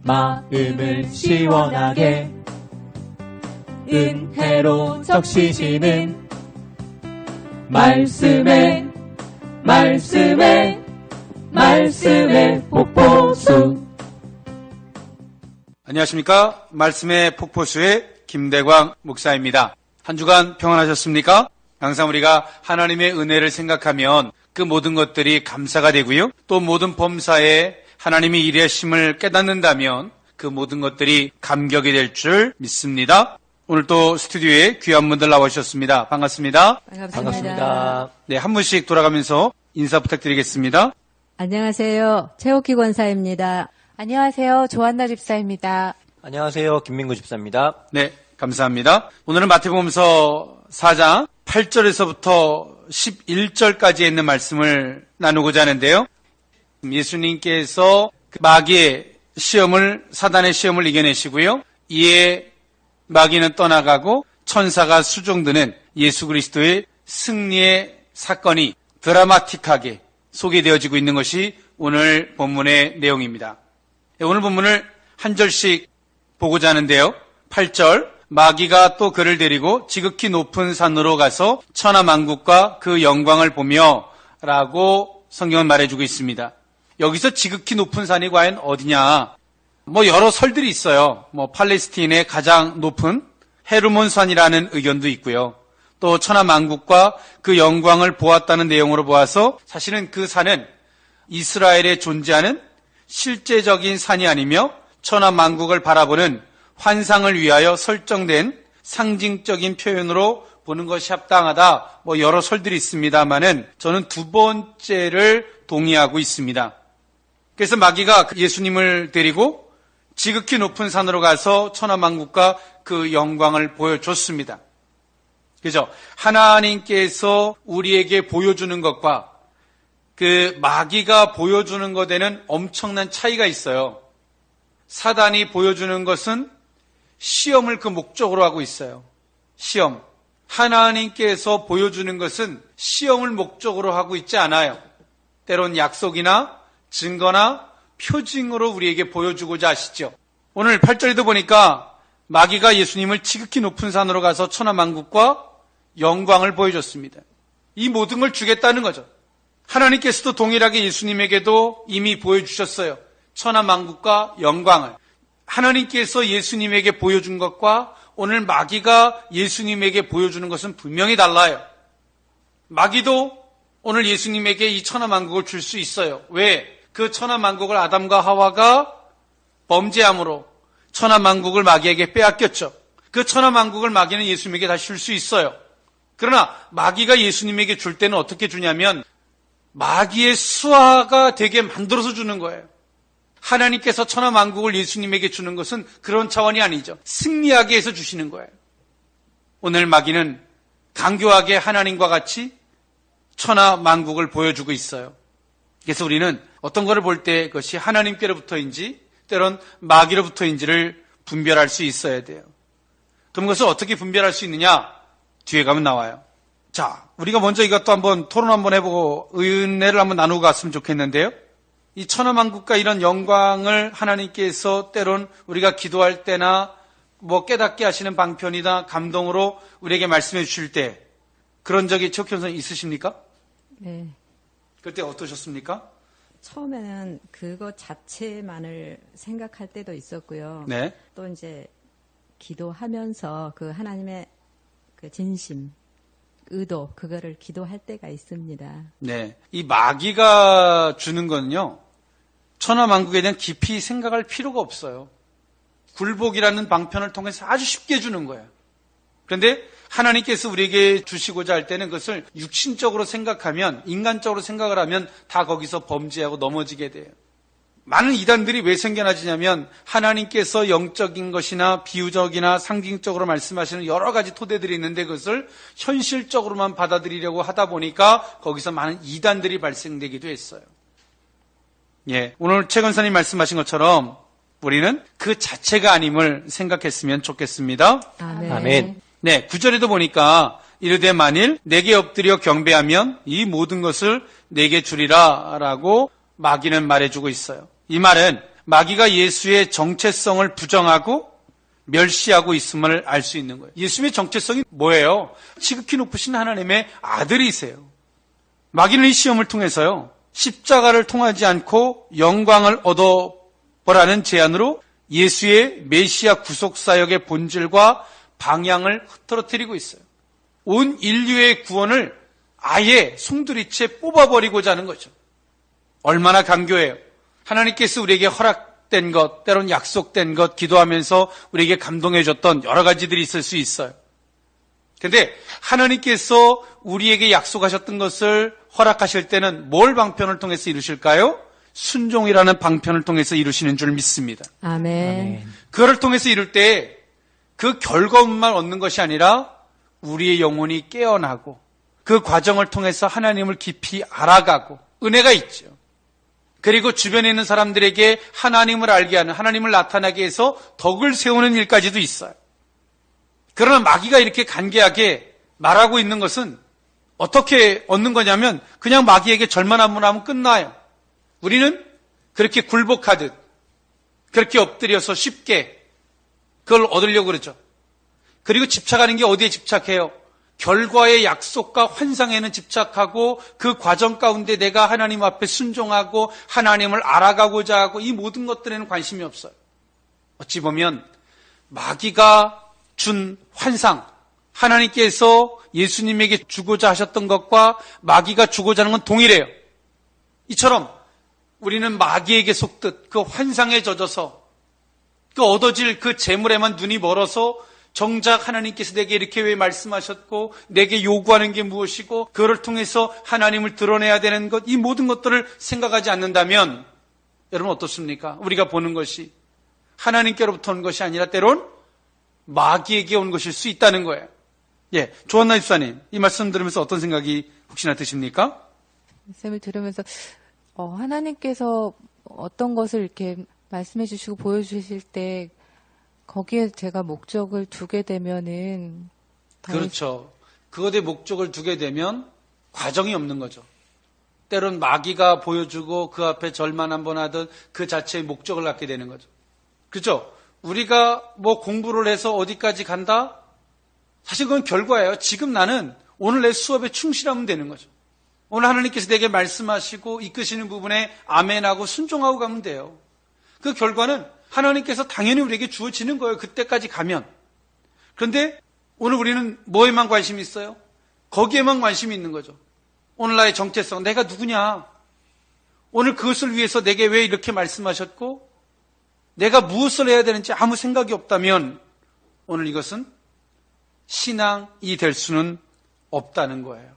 마음을 시원하게 은혜로 적시시는 말씀에 폭포수. 안녕하십니까? 말씀의 폭포수의 김대광 목사입니다. 한 주간 평안하셨습니까? 항상 우리가 하나님의 은혜를 생각하면 그 모든 것들이 감사가 되고요. 또 모든 범사에 하나님이 일하심을 깨닫는다면 그 모든 것들이 감격이 될 줄 믿습니다. 오늘 또 스튜디오에 귀한 분들 나오셨습니다. 반갑습니다. 반갑습니다. 네, 한 분씩 돌아가면서 인사 부탁드리겠습니다. 안녕하세요. 최옥희 권사입니다. 안녕하세요. 조한나 집사입니다. 안녕하세요. 김민구 집사입니다. 네, 감사합니다. 오늘은 마태복음서 4장 8절에서부터 11절까지에 있는 말씀을 나누고자 하는데요. 예수님께서 마귀의 시험을, 사단의 시험을 이겨내시고요. 이에 마귀는 떠나가고 천사가 수종드는 예수 그리스도의 승리의 사건이 드라마틱하게 소개되어지고 있는 것이 오늘 본문의 내용입니다. 오늘 본문을 한 절씩 보고자 하는데요. 8절, 마귀가 또 그를 데리고 지극히 높은 산으로 가서 천하만국과 그 영광을 보며 라고 성경은 말해주고 있습니다. 여기서 지극히 높은 산이 과연 어디냐? 여러 설들이 있어요. 팔레스틴의 가장 높은 헤르몬 산이라는 의견도 있고요. 또 천하만국과 그 영광을 보았다는 내용으로 보아서 사실은 그 산은 이스라엘에 존재하는 실제적인 산이 아니며 천하만국을 바라보는 환상을 위하여 설정된 상징적인 표현으로 보는 것이 합당하다. 여러 설들이 있습니다만은 저는 두 번째를 동의하고 있습니다. 그래서 마귀가 예수님을 데리고 지극히 높은 산으로 가서 천하만국과 그 영광을 보여줬습니다. 그죠? 하나님께서 우리에게 보여주는 것과 그 마귀가 보여주는 것에는 엄청난 차이가 있어요. 사단이 보여주는 것은 시험을 그 목적으로 하고 있어요. 시험. 하나님께서 보여주는 것은 시험을 목적으로 하고 있지 않아요. 때론 약속이나 증거나 표징으로 우리에게 보여주고자 하시죠. 오늘 8절에도 보니까 마귀가 예수님을 지극히 높은 산으로 가서 천하만국과 영광을 보여줬습니다. 이 모든 걸 주겠다는 거죠. 하나님께서도 동일하게 예수님에게도 이미 보여주셨어요. 천하만국과 영광을. 하나님께서 예수님에게 보여준 것과 오늘 마귀가 예수님에게 보여주는 것은 분명히 달라요. 마귀도 오늘 예수님에게 이 천하만국을 줄 수 있어요. 왜? 그 천하만국을 아담과 하와가 범죄함으로 천하만국을 마귀에게 빼앗겼죠. 그 천하만국을 마귀는 예수님에게 다시 줄 수 있어요. 그러나 마귀가 예수님에게 줄 때는 어떻게 주냐면 마귀의 수하가 되게 만들어서 주는 거예요. 하나님께서 천하만국을 예수님에게 주는 것은 그런 차원이 아니죠. 승리하게 해서 주시는 거예요. 오늘 마귀는 강교하게 하나님과 같이 천하만국을 보여주고 있어요. 그래서 우리는 어떤 것을 볼 때 그것이 하나님께로부터인지 때론 마귀로부터인지를 분별할 수 있어야 돼요. 그럼 그것을 어떻게 분별할 수 있느냐? 뒤에 가면 나와요. 자, 우리가 먼저 이것도 한번 토론 한번 해보고 은혜를 한번 나누고 갔으면 좋겠는데요. 이 천하만국과 이런 영광을 하나님께서 때론 우리가 기도할 때나 깨닫게 하시는 방편이나 감동으로 우리에게 말씀해 주실 때 그런 적이 최옥희 선생님 있으십니까? 네. 그때 어떠셨습니까? 처음에는 그것 자체만을 생각할 때도 있었고요. 네. 또 이제 기도하면서 그 하나님의 그 진심, 의도, 그거를 기도할 때가 있습니다. 네. 이 마귀가 주는 거는요, 천하만국에 대한 깊이 생각할 필요가 없어요. 굴복이라는 방편을 통해서 아주 쉽게 주는 거예요. 그런데 하나님께서 우리에게 주시고자 할 때는 그것을 육신적으로 생각하면, 인간적으로 생각을 하면 다 거기서 범죄하고 넘어지게 돼요. 많은 이단들이 왜 생겨나지냐면 하나님께서 영적인 것이나 비유적이나 상징적으로 말씀하시는 여러 가지 토대들이 있는데 그것을 현실적으로만 받아들이려고 하다 보니까 거기서 많은 이단들이 발생되기도 했어요. 예, 오늘 최 권사님 말씀하신 것처럼 우리는 그 자체가 아님을 생각했으면 좋겠습니다. 아멘. 네, 9절에도 보니까 이르되 만일 내게 엎드려 경배하면 이 모든 것을 내게 주리라 라고 마귀는 말해주고 있어요. 이 말은 마귀가 예수의 정체성을 부정하고 멸시하고 있음을 알 수 있는 거예요. 예수의 정체성이 뭐예요? 지극히 높으신 하나님의 아들이세요. 마귀는 이 시험을 통해서요, 십자가를 통하지 않고 영광을 얻어보라는 제안으로 예수의 메시아 구속사역의 본질과 방향을 흐트러뜨리고 있어요. 온 인류의 구원을 아예 송두리째 뽑아버리고자 하는 거죠. 얼마나 간교해요. 하나님께서 우리에게 허락된 것, 때론 약속된 것, 기도하면서 우리에게 감동해줬던 여러 가지들이 있을 수 있어요. 근데 하나님께서 우리에게 약속하셨던 것을 허락하실 때는 뭘 방편을 통해서 이루실까요? 순종이라는 방편을 통해서 이루시는 줄 믿습니다. 아멘. 그거를 통해서 이룰 때 그 결과만 얻는 것이 아니라 우리의 영혼이 깨어나고 그 과정을 통해서 하나님을 깊이 알아가고 은혜가 있죠. 그리고 주변에 있는 사람들에게 하나님을 알게 하는, 하나님을 나타나게 해서 덕을 세우는 일까지도 있어요. 그러나 마귀가 이렇게 간계하게 말하고 있는 것은 어떻게 얻는 거냐면 그냥 마귀에게 절만 한번 하면 끝나요. 우리는 그렇게 굴복하듯 그렇게 엎드려서 쉽게 그걸 얻으려고 그러죠. 그리고 집착하는 게 어디에 집착해요? 결과의 약속과 환상에는 집착하고 그 과정 가운데 내가 하나님 앞에 순종하고 하나님을 알아가고자 하고 이 모든 것들에는 관심이 없어요. 어찌 보면 마귀가 준 환상, 하나님께서 예수님에게 주고자 하셨던 것과 마귀가 주고자 하는 건 동일해요. 이처럼 우리는 마귀에게 속듯 그 환상에 젖어서 그 얻어질 그 재물에만 눈이 멀어서 정작 하나님께서 내게 이렇게 왜 말씀하셨고 내게 요구하는 게 무엇이고 그거를 통해서 하나님을 드러내야 되는 것, 이 모든 것들을 생각하지 않는다면 여러분 어떻습니까? 우리가 보는 것이 하나님께로부터 온 것이 아니라 때론 마귀에게 온 것일 수 있다는 거예요. 예, 조한나 집사님, 이 말씀 들으면서 어떤 생각이 혹시나 드십니까? 말씀을 들으면서 하나님께서 어떤 것을 이렇게 말씀해 주시고 보여주실 때 거기에 제가 목적을 두게 되면은 그렇죠. 그것에 목적을 두게 되면 과정이 없는 거죠. 때론 마귀가 보여주고 그 앞에 절만 한번 하든 그 자체의 목적을 갖게 되는 거죠. 그렇죠? 우리가 뭐 공부를 해서 어디까지 간다? 사실 그건 결과예요. 지금 나는 오늘 내 수업에 충실하면 되는 거죠. 오늘 하나님께서 내게 말씀하시고 이끄시는 부분에 아멘하고 순종하고 가면 돼요. 그 결과는 하나님께서 당연히 우리에게 주어지는 거예요. 그때까지 가면. 그런데 오늘 우리는 뭐에만 관심이 있어요? 거기에만 관심이 있는 거죠. 오늘 나의 정체성, 내가 누구냐? 오늘 그것을 위해서 내게 왜 이렇게 말씀하셨고 내가 무엇을 해야 되는지 아무 생각이 없다면 오늘 이것은 신앙이 될 수는 없다는 거예요.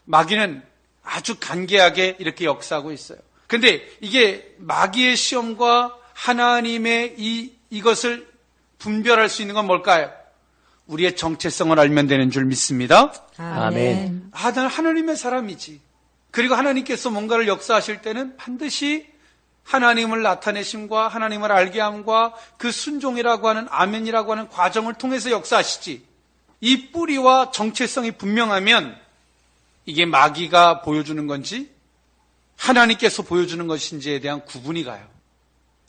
마귀는 아주 간계하게 이렇게 역사하고 있어요. 그런데 이게 마귀의 시험과 하나님의 이것을 분별할 수 있는 건 뭘까요? 우리의 정체성을 알면 되는 줄 믿습니다. 아멘. 나는 하나님의 사람이지. 그리고 하나님께서 뭔가를 역사하실 때는 반드시 하나님을 나타내심과 하나님을 알게 함과 그 순종이라고 하는 아멘이라고 하는 과정을 통해서 역사하시지. 이 뿌리와 정체성이 분명하면 이게 마귀가 보여주는 건지 하나님께서 보여주는 것인지에 대한 구분이 가요.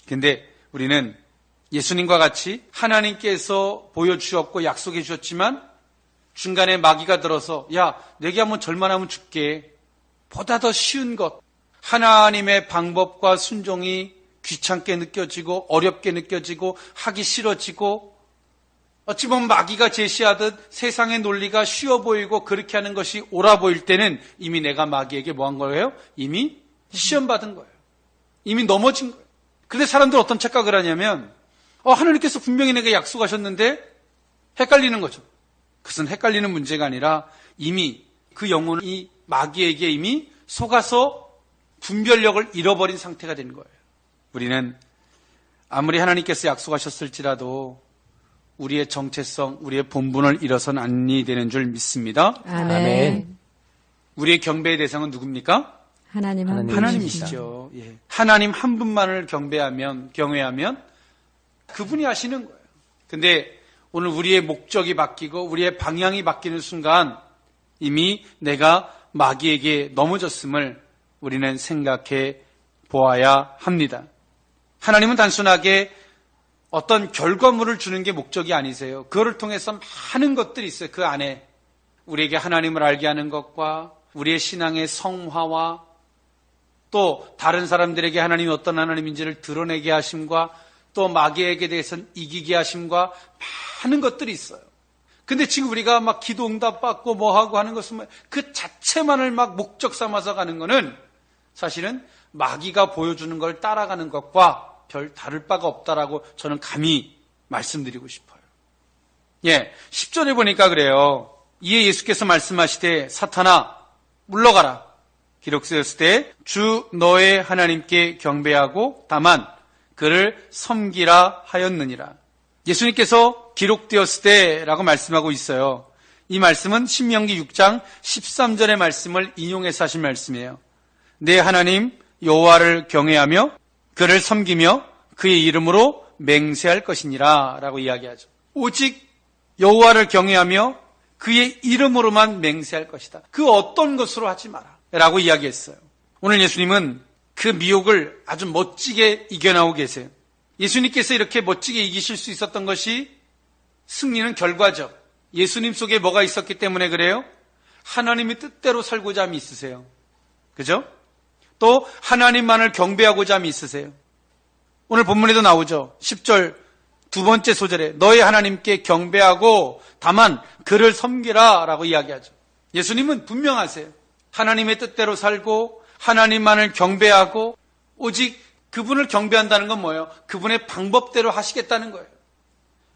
근데 우리는 예수님과 같이 하나님께서 보여주셨고 약속해 주셨지만 중간에 마귀가 들어서 야, 내게 한번 절만하면 줄게. 보다 더 쉬운 것. 하나님의 방법과 순종이 귀찮게 느껴지고 어렵게 느껴지고 하기 싫어지고 어찌 보면 마귀가 제시하듯 세상의 논리가 쉬워 보이고 그렇게 하는 것이 옳아 보일 때는 이미 내가 마귀에게 뭐 한 거예요? 이미 시험받은 거예요. 이미 넘어진 거예요. 그런데 사람들 어떤 착각을 하냐면 하나님께서 분명히 내게 약속하셨는데 헷갈리는 거죠. 그것은 헷갈리는 문제가 아니라 이미 그 영혼이 마귀에게 이미 속아서 분별력을 잃어버린 상태가 된 거예요. 우리는 아무리 하나님께서 약속하셨을지라도 우리의 정체성, 우리의 본분을 잃어서는 아니 되는 줄 믿습니다. 아멘. 우리의 경배의 대상은 누굽니까? 하나님 한 분이시죠. 하나님이시죠. 예. 하나님 한 분만을 경외하면 그분이 하시는 거예요. 근데 오늘 우리의 목적이 바뀌고 우리의 방향이 바뀌는 순간 이미 내가 마귀에게 넘어졌음을 우리는 생각해 보아야 합니다. 하나님은 단순하게 어떤 결과물을 주는 게 목적이 아니세요. 그거를 통해서 많은 것들이 있어요. 그 안에 우리에게 하나님을 알게 하는 것과 우리의 신앙의 성화와 또 다른 사람들에게 하나님이 어떤 하나님인지를 드러내게 하심과 또 마귀에게 대해서는 이기게 하심과 많은 것들이 있어요. 근데 지금 우리가 막 기도 응답 받고 뭐 하고 하는 것은 그 자체만을 막 목적 삼아서 가는 거는 사실은 마귀가 보여주는 걸 따라가는 것과 별 다를 바가 없다라고 저는 감히 말씀드리고 싶어요. 10절에 보니까 그래요. 이에 예수께서 말씀하시되 사탄아 물러가라. 기록 쓰였을 때 주 너의 하나님께 경배하고 다만 그를 섬기라 하였느니라. 예수님께서 기록되었을 때라고 말씀하고 있어요. 이 말씀은 신명기 6장 13절의 말씀을 인용해서 하신 말씀이에요. 내 하나님 여호와를 경외하며 그를 섬기며 그의 이름으로 맹세할 것이니라 라고 이야기하죠. 오직 여호와를 경외하며 그의 이름으로만 맹세할 것이다. 그 어떤 것으로 하지 마라 라고 이야기했어요. 오늘 예수님은 그 미혹을 아주 멋지게 이겨나오고 계세요. 예수님께서 이렇게 멋지게 이기실 수 있었던 것이 승리는 결과죠. 예수님 속에 뭐가 있었기 때문에 그래요? 하나님의 뜻대로 살고자 함이 있으세요. 그죠? 또 하나님만을 경배하고자 함이 있으세요. 오늘 본문에도 나오죠. 10절 두 번째 소절에 너의 하나님께 경배하고 다만 그를 섬기라 라고 이야기하죠. 예수님은 분명하세요. 하나님의 뜻대로 살고 하나님만을 경배하고 오직 그분을 경배한다는 건 뭐예요? 그분의 방법대로 하시겠다는 거예요.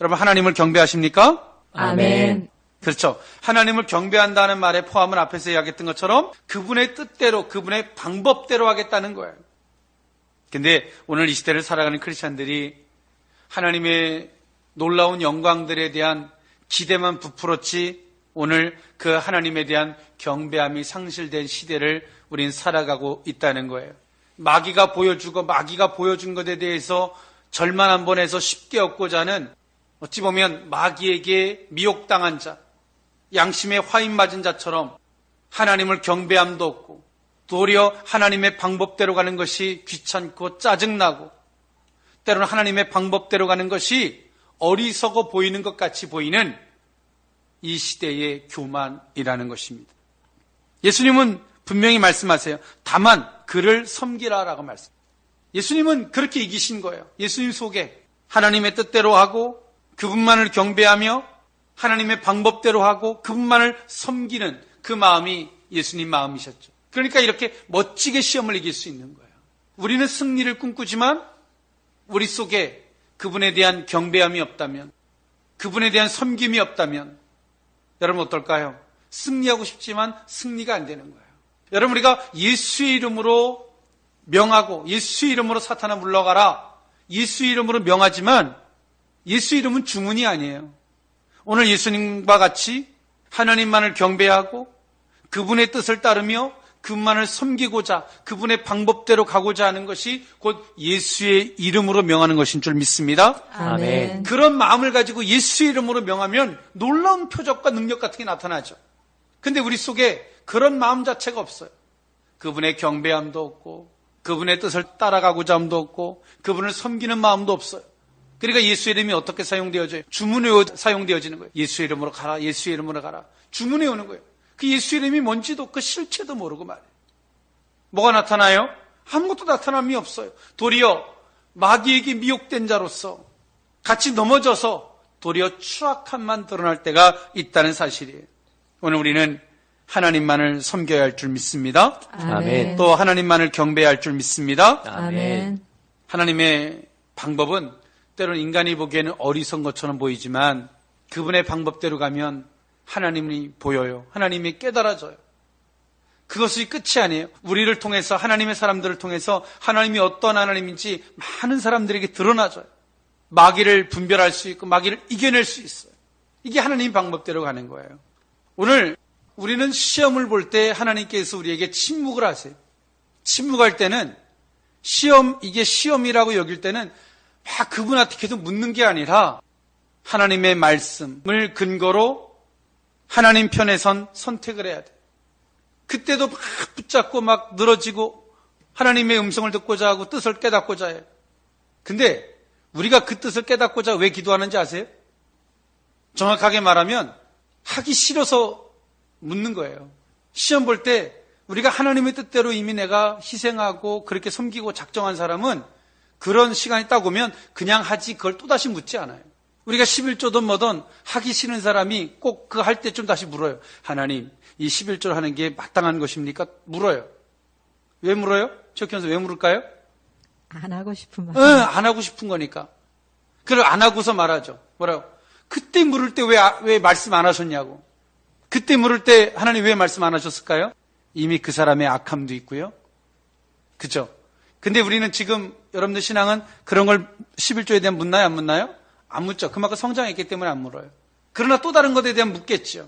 여러분 하나님을 경배하십니까? 아멘. 그렇죠. 하나님을 경배한다는 말의 포함은 앞에서 이야기했던 것처럼 그분의 뜻대로 그분의 방법대로 하겠다는 거예요. 근데 오늘 이 시대를 살아가는 크리스찬들이 하나님의 놀라운 영광들에 대한 기대만 부풀었지 오늘 그 하나님에 대한 경배함이 상실된 시대를 우린 살아가고 있다는 거예요. 마귀가 보여주고 마귀가 보여준 것에 대해서 절만 한 번 해서 쉽게 얻고자 하는 어찌 보면 마귀에게 미혹당한 자, 양심에 화인 맞은 자처럼 하나님을 경배함도 없고 도리어 하나님의 방법대로 가는 것이 귀찮고 짜증나고 때로는 하나님의 방법대로 가는 것이 어리석어 보이는 것 같이 보이는 이 시대의 교만이라는 것입니다. 예수님은 분명히 말씀하세요. 다만 그를 섬기라라고 말씀. 예수님은 그렇게 이기신 거예요. 예수님 속에 하나님의 뜻대로 하고 그분만을 경배하며 하나님의 방법대로 하고 그분만을 섬기는 그 마음이 예수님 마음이셨죠. 그러니까 이렇게 멋지게 시험을 이길 수 있는 거예요. 우리는 승리를 꿈꾸지만 우리 속에 그분에 대한 경배함이 없다면, 그분에 대한 섬김이 없다면 여러분 어떨까요? 승리하고 싶지만 승리가 안 되는 거예요. 여러분 우리가 예수의 이름으로 명하고 예수의 이름으로 사탄아 물러가라, 예수의 이름으로 명하지만 예수의 이름은 주문이 아니에요. 오늘 예수님과 같이 하나님만을 경배하고 그분의 뜻을 따르며 그분만을 섬기고자 그분의 방법대로 가고자 하는 것이 곧 예수의 이름으로 명하는 것인 줄 믿습니다. 아멘. 그런 마음을 가지고 예수의 이름으로 명하면 놀라운 표적과 능력 같은 게 나타나죠. 근데 우리 속에 그런 마음 자체가 없어요. 그분의 경배함도 없고 그분의 뜻을 따라가고자 함도 없고 그분을 섬기는 마음도 없어요. 그러니까 예수의 이름이 어떻게 사용되어져요? 주문에 사용되어지는 거예요. 예수의 이름으로 가라, 예수의 이름으로 가라. 주문에 오는 거예요. 그 예수의 이름이 뭔지도 그 실체도 모르고 말이에요. 뭐가 나타나요? 아무것도 나타남이 없어요. 도리어 마귀에게 미혹된 자로서 같이 넘어져서 도리어 추악함만 드러날 때가 있다는 사실이에요. 오늘 우리는 하나님만을 섬겨야 할 줄 믿습니다. 아멘. 또 하나님만을 경배해야 할 줄 믿습니다. 아멘. 하나님의 방법은 때로는 인간이 보기에는 어리석은 것처럼 보이지만 그분의 방법대로 가면 하나님이 보여요. 하나님이 깨달아져요. 그것이 끝이 아니에요. 우리를 통해서 하나님의 사람들을 통해서 하나님이 어떤 하나님인지 많은 사람들에게 드러나져요. 마귀를 분별할 수 있고 마귀를 이겨낼 수 있어요. 이게 하나님 방법대로 가는 거예요. 오늘 우리는 시험을 볼 때 하나님께서 우리에게 침묵을 하세요. 침묵할 때는 이게 시험이라고 여길 때는 막 그분한테 계속 묻는 게 아니라 하나님의 말씀을 근거로 하나님 편에 선 선택을 해야 돼. 그때도 막 붙잡고 막 늘어지고 하나님의 음성을 듣고자 하고 뜻을 깨닫고자 해요. 근데 우리가 그 뜻을 깨닫고자 왜 기도하는지 아세요? 정확하게 말하면 하기 싫어서 묻는 거예요. 시험 볼 때 우리가 하나님의 뜻대로 이미 내가 희생하고 그렇게 섬기고 작정한 사람은 그런 시간이 딱 오면 그냥 하지 그걸 또다시 묻지 않아요. 우리가 11조든 뭐든 하기 싫은 사람이 꼭 그 할 때쯤 다시 물어요. 하나님, 이 11조 하는 게 마땅한 것입니까? 물어요. 왜 물어요? 최욱현수 왜 물을까요? 안 하고 싶은 말. 안 하고 싶은 거니까. 그걸 안 하고서 말하죠. 뭐라고? 그때 물을 때 왜 말씀 안 하셨냐고. 그때 물을 때 하나님 왜 말씀 안 하셨을까요? 이미 그 사람의 악함도 있고요. 그죠? 근데 우리는 지금 여러분들 신앙은 그런 걸 11조에 대한 묻나요? 안 묻나요? 안 묻죠. 그만큼 성장했기 때문에 안 물어요. 그러나 또 다른 것에 대한 묻겠죠.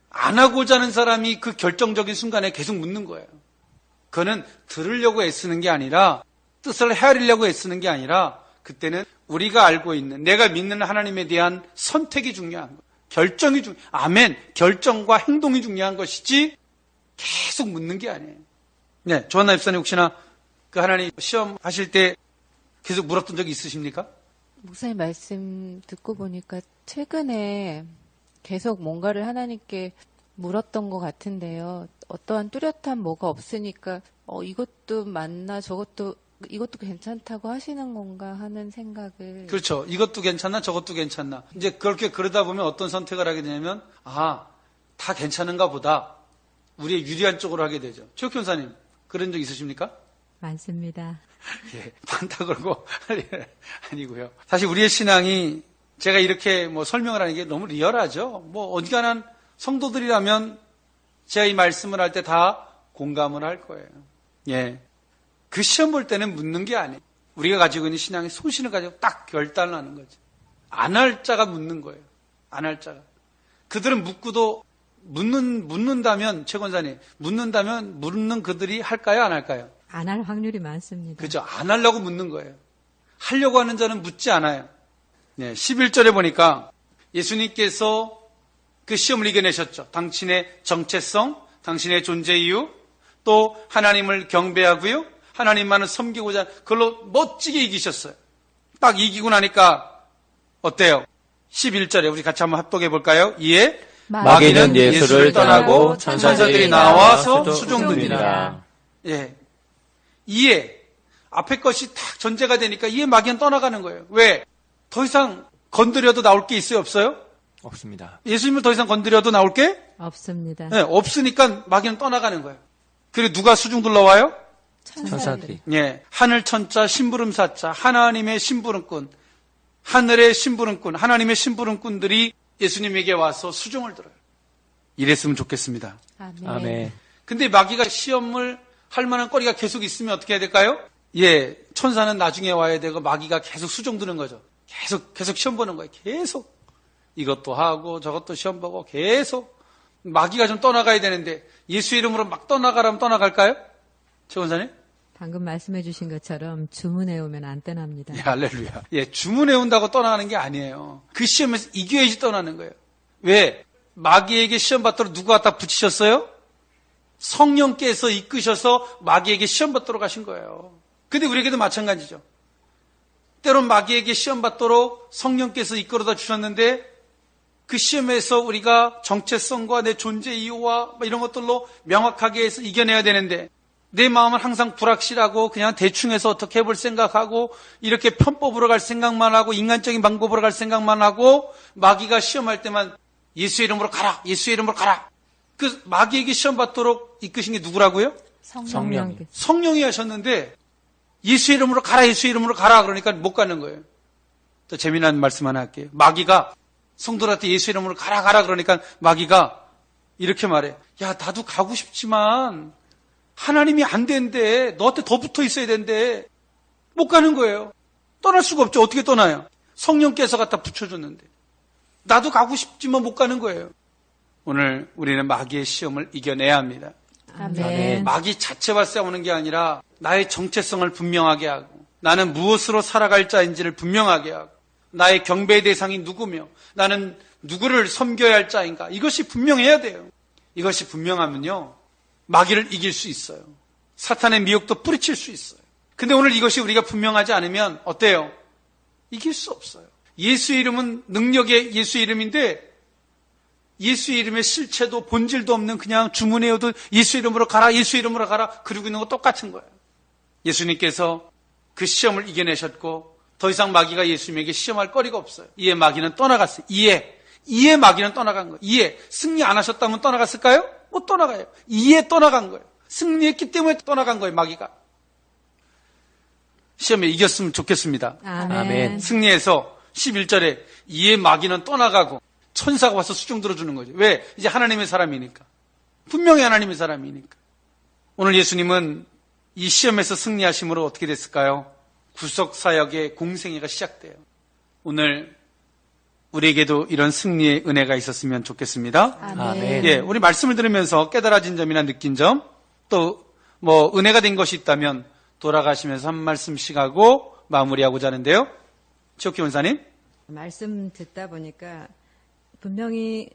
안 하고자 하는 사람이 그 결정적인 순간에 계속 묻는 거예요. 그거는 들으려고 애쓰는 게 아니라 뜻을 헤아리려고 애쓰는 게 아니라 그때는 우리가 알고 있는 내가 믿는 하나님에 대한 선택이 중요한 거예요. 결정이 아멘. 결정과 행동이 중요한 것이지 계속 묻는 게 아니에요. 네, 조한나 집사님 혹시나 그 하나님 시험 하실 때 계속 물었던 적이 있으십니까? 목사님 말씀 듣고 보니까 최근에 계속 뭔가를 하나님께 물었던 것 같은데요. 어떠한 뚜렷한 뭐가 없으니까 이것도 맞나 이것도 괜찮다고 하시는 건가 하는 생각을. 그렇죠. 이것도 괜찮나 저것도 괜찮나. 이제 그렇게 그러다 보면 어떤 선택을 하게 되냐면 다 괜찮은가 보다. 우리의 유리한 쪽으로 하게 되죠. 최욱 형사님 그런 적 있으십니까? 많습니다. 예, 많다 그러고 아니고요. 사실 우리의 신앙이 제가 이렇게 뭐 설명을 하는 게 너무 리얼하죠. 뭐 어지간한 성도들이라면 제가 이 말씀을 할 때 다 공감을 할 거예요. 예, 그 시험 볼 때는 묻는게 아니에요. 우리가 가지고 있는 신앙의 소신을 가지고 딱 결단을 하는 거죠. 안 할 자가 묻는 거예요. 안 할 자가. 그들은 묻고도 묻는다면 최 권사님 묻는다면 묻는 그들이 할까요? 안 할까요? 안 할 확률이 많습니다. 그죠? 안 하려고 묻는 거예요. 하려고 하는 자는 묻지 않아요. 네, 11절에 보니까 예수님께서 그 시험을 이겨내셨죠. 당신의 정체성, 당신의 존재 이유, 또 하나님을 경배하고요. 하나님만을 섬기고자 그걸로 멋지게 이기셨어요. 딱 이기고 나니까 어때요? 11절에 우리 같이 한번 합독해 볼까요? 이에 마귀는 예수를 떠나고 천사들이 나와서 수종드니라. 예. 이에 앞에 것이 딱 전제가 되니까 이에 마귀는 떠나가는 거예요. 왜? 더 이상 건드려도 나올 게 있어요? 없어요? 없습니다. 예수님을 더 이상 건드려도 나올 게? 없습니다. 네, 없으니까 마귀는 떠나가는 거예요. 그리고 누가 수중 둘러와요? 천사들이. 예, 하늘 천자, 심부름 사자, 하나님의 심부름꾼, 하늘의 심부름꾼, 하나님의 심부름꾼들이 예수님에게 와서 수종을 들어요. 이랬으면 좋겠습니다. 아멘. 아멘. 근데 마귀가 시험을 할 만한 거리가 계속 있으면 어떻게 해야 될까요? 예, 천사는 나중에 와야 되고 마귀가 계속 수종 드는 거죠. 계속 시험 보는 거예요. 계속. 이것도 하고 저것도 시험 보고 계속. 마귀가 좀 떠나가야 되는데 예수 이름으로 막 떠나가라면 떠나갈까요? 최 권사님? 방금 말씀해 주신 것처럼 주문해 오면 안 떠납니다. 예, 할렐루야. 예, 주문해 온다고 떠나가는 게 아니에요. 그 시험에서 이겨야지 떠나는 거예요. 왜? 마귀에게 시험 받도록 누가 갖다 붙이셨어요? 성령께서 이끄셔서 마귀에게 시험 받도록 하신 거예요. 근데 우리에게도 마찬가지죠. 때론 마귀에게 시험 받도록 성령께서 이끌어다 주셨는데 그 시험에서 우리가 정체성과 내 존재 이유와 이런 것들로 명확하게 해서 이겨내야 되는데 내 마음은 항상 불확실하고 그냥 대충 해서 어떻게 해볼 생각하고 이렇게 편법으로 갈 생각만 하고 인간적인 방법으로 갈 생각만 하고 마귀가 시험할 때만 예수의 이름으로 가라. 예수의 이름으로 가라. 그 마귀에게 시험 받도록 이끄신 게 누구라고요? 성령. 성령이 하셨는데 예수의 이름으로 가라. 예수의 이름으로 가라. 그러니까 못 가는 거예요. 또 재미난 말씀 하나 할게요. 마귀가 성도한테 예수의 이름으로 가라 그러니까 마귀가 이렇게 말해. 야, 나도 가고 싶지만 하나님이 안 된대. 너한테 더 붙어 있어야 된대. 못 가는 거예요. 떠날 수가 없죠. 어떻게 떠나요? 성령께서 갖다 붙여줬는데. 나도 가고 싶지만 못 가는 거예요. 오늘 우리는 마귀의 시험을 이겨내야 합니다. 아멘. 마귀 자체와 싸우는 게 아니라 나의 정체성을 분명하게 하고 나는 무엇으로 살아갈 자인지를 분명하게 하고 나의 경배의 대상이 누구며 나는 누구를 섬겨야 할 자인가 이것이 분명해야 돼요. 이것이 분명하면요 마귀를 이길 수 있어요. 사탄의 미혹도 뿌리칠 수 있어요. 근데 오늘 이것이 우리가 분명하지 않으면 어때요? 이길 수 없어요. 예수의 이름은 능력의 예수의 이름인데 예수의 이름의 실체도 본질도 없는 그냥 주문해오도 예수 이름으로 가라, 예수 이름으로 가라 그러고 있는 거 똑같은 거예요. 예수님께서 그 시험을 이겨내셨고 더 이상 마귀가 예수님에게 시험할 거리가 없어요. 이에 마귀는 떠나갔어요. 이에 마귀는 떠나간 거예요. 이에 승리 안 하셨다면 떠나갔을까요? 못 떠나가요. 이에 떠나간 거예요. 승리했기 때문에 떠나간 거예요. 마귀가. 시험에 이겼으면 좋겠습니다. 아멘. 승리해서 11절에 이에 마귀는 떠나가고 천사가 와서 수종 들어주는 거죠. 왜? 이제 하나님의 사람이니까. 분명히 하나님의 사람이니까. 오늘 예수님은 이 시험에서 승리하심으로 어떻게 됐을까요? 구속사역의 공생애가 시작돼요. 오늘 우리에게도 이런 승리의 은혜가 있었으면 좋겠습니다. 아멘. 예, 우리 말씀을 들으면서 깨달아진 점이나 느낀 점, 또 은혜가 된 것이 있다면 돌아가시면서 한 말씀씩 하고 마무리하고자 하는데요. 최옥기 원사님. 말씀 듣다 보니까 분명히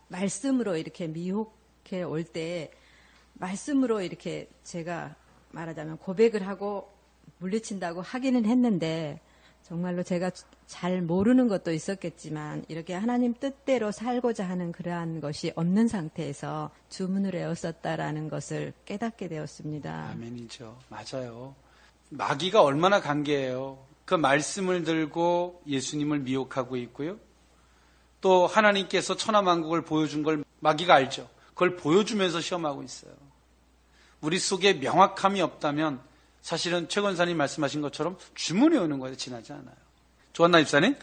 말씀으로 이렇게 미혹해 올 때 말씀으로 이렇게 제가 말하자면 고백을 하고 물리친다고 하기는 했는데 정말로 제가 잘 모르는 것도 있었겠지만 이렇게 하나님 뜻대로 살고자 하는 그러한 것이 없는 상태에서 주문을 외웠었다라는 것을 깨닫게 되었습니다. 아멘이죠. 맞아요. 마귀가 얼마나 강계해요. 그 말씀을 들고 예수님을 미혹하고 있고요. 또 하나님께서 천하만국을 보여준 걸 마귀가 알죠. 그걸 보여주면서 시험하고 있어요. 우리 속에 명확함이 없다면 사실은 최 권사님 말씀하신 것처럼 주문해 오는 거에 지나지 않아요. 조한나 집사님?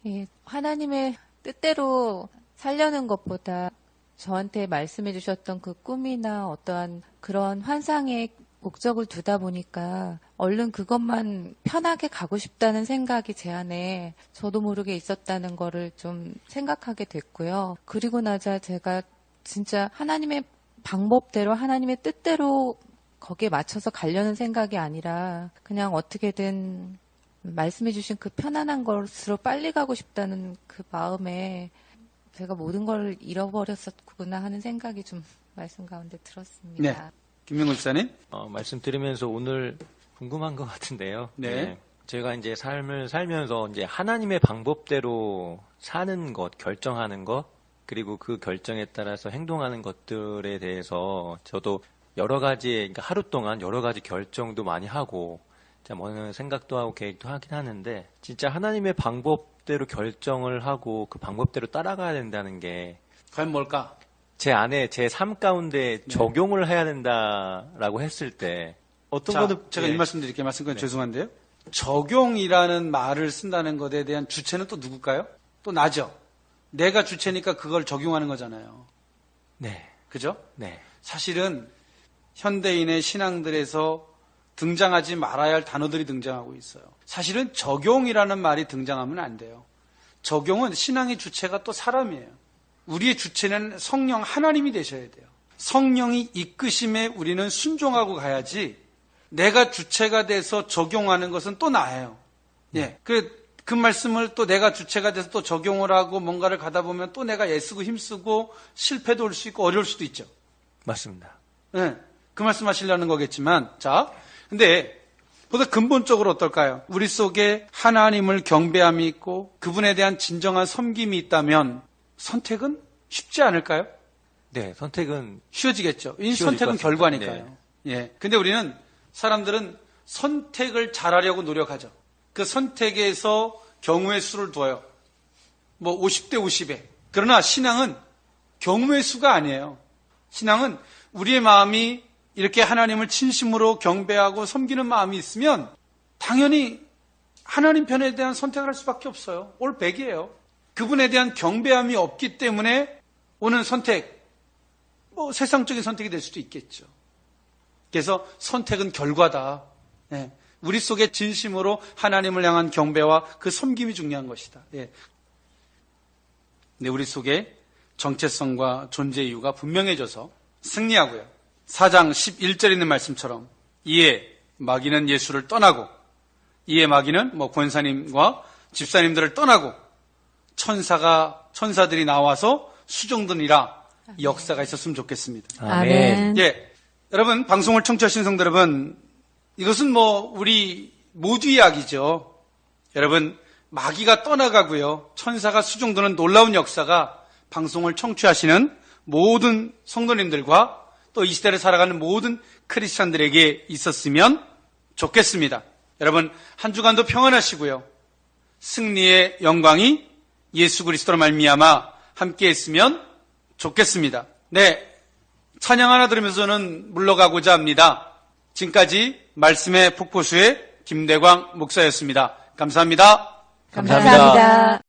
예, 하나님의 뜻대로 살려는 것보다 저한테 말씀해 주셨던 그 꿈이나 어떠한 그런 환상의 목적을 두다 보니까 얼른 그것만 편하게 가고 싶다는 생각이 제 안에 저도 모르게 있었다는 거를 좀 생각하게 됐고요. 그리고 나자 제가 진짜 하나님의 방법대로 하나님의 뜻대로 거기에 맞춰서 가려는 생각이 아니라 그냥 어떻게든 말씀해 주신 그 편안한 것으로 빨리 가고 싶다는 그 마음에 제가 모든 걸 잃어버렸었구나 하는 생각이 좀 말씀 가운데 들었습니다. 네. 김명훈 집사님? 말씀 들으면서 오늘 궁금한 것 같은데요. 네. 제가 이제 삶을 살면서 이제 하나님의 방법대로 사는 것, 결정하는 것, 그리고 그 결정에 따라서 행동하는 것들에 대해서 저도 여러 가지, 그러니까 하루 동안 여러 가지 결정도 많이 하고, 참 어느 생각도 하고 계획도 하긴 하는데, 진짜 하나님의 방법대로 결정을 하고 그 방법대로 따라가야 된다는 게 과연 뭘까? 제 안에 제 삶 가운데 적용을 해야 된다라고 했을 때 어떤 거는 제가 이 말씀 드릴게요. 말씀드리면 죄송한데요. 적용이라는 말을 쓴다는 것에 대한 주체는 또 누굴까요? 또 나죠. 내가 주체니까 그걸 적용하는 거잖아요. 네. 그죠? 네. 사실은 현대인의 신앙들에서 등장하지 말아야 할 단어들이 등장하고 있어요. 사실은 적용이라는 말이 등장하면 안 돼요. 적용은 신앙의 주체가 또 사람이에요. 우리의 주체는 성령 하나님이 되셔야 돼요. 성령이 이끄심에 우리는 순종하고 가야지 내가 주체가 돼서 적용하는 것은 또 나예요. 예. 그 말씀을 또 내가 주체가 돼서 또 적용을 하고 뭔가를 가다 보면 또 내가 애쓰고 힘쓰고 실패도 올 수 있고 어려울 수도 있죠. 맞습니다. 예. 그 말씀 하시려는 거겠지만, 자, 근데 보다 근본적으로 어떨까요? 우리 속에 하나님을 경배함이 있고 그분에 대한 진정한 섬김이 있다면 선택은 쉽지 않을까요? 네, 선택은 쉬워지겠죠. 이 쉬워질 선택은 것 같습니다. 결과니까요. 예. 근데 우리는 사람들은 선택을 잘하려고 노력하죠. 그 선택에서 경우의 수를 둬요. 50대 50에. 그러나 신앙은 경우의 수가 아니에요. 신앙은 우리의 마음이 이렇게 하나님을 진심으로 경배하고 섬기는 마음이 있으면 당연히 하나님 편에 대한 선택을 할 수밖에 없어요. 올 100이에요. 그분에 대한 경배함이 없기 때문에 오는 선택, 세상적인 선택이 될 수도 있겠죠. 그래서 선택은 결과다. 예. 우리 속에 진심으로 하나님을 향한 경배와 그 섬김이 중요한 것이다. 예. 네, 우리 속에 정체성과 존재 이유가 분명해져서 승리하고요. 4장 11절에 있는 말씀처럼 이에 마귀는 예수를 떠나고 이에 마귀는 권사님과 집사님들을 떠나고 천사들이 나와서 수종드니라 이 역사가 있었으면 좋겠습니다. 아멘. 예. 여러분, 방송을 청취하신 성도 여러분, 이것은 우리 모두 이야기죠. 여러분, 마귀가 떠나가고요. 천사가 수종드는 놀라운 역사가 방송을 청취하시는 모든 성도님들과 또 이 시대를 살아가는 모든 크리스찬들에게 있었으면 좋겠습니다. 여러분, 한 주간도 평안하시고요. 승리의 영광이 예수 그리스도로 말미암아 함께 했으면 좋겠습니다. 네, 찬양 하나 들으면서는 물러가고자 합니다. 지금까지 말씀의 폭포수의 김대광 목사였습니다. 감사합니다. 감사합니다.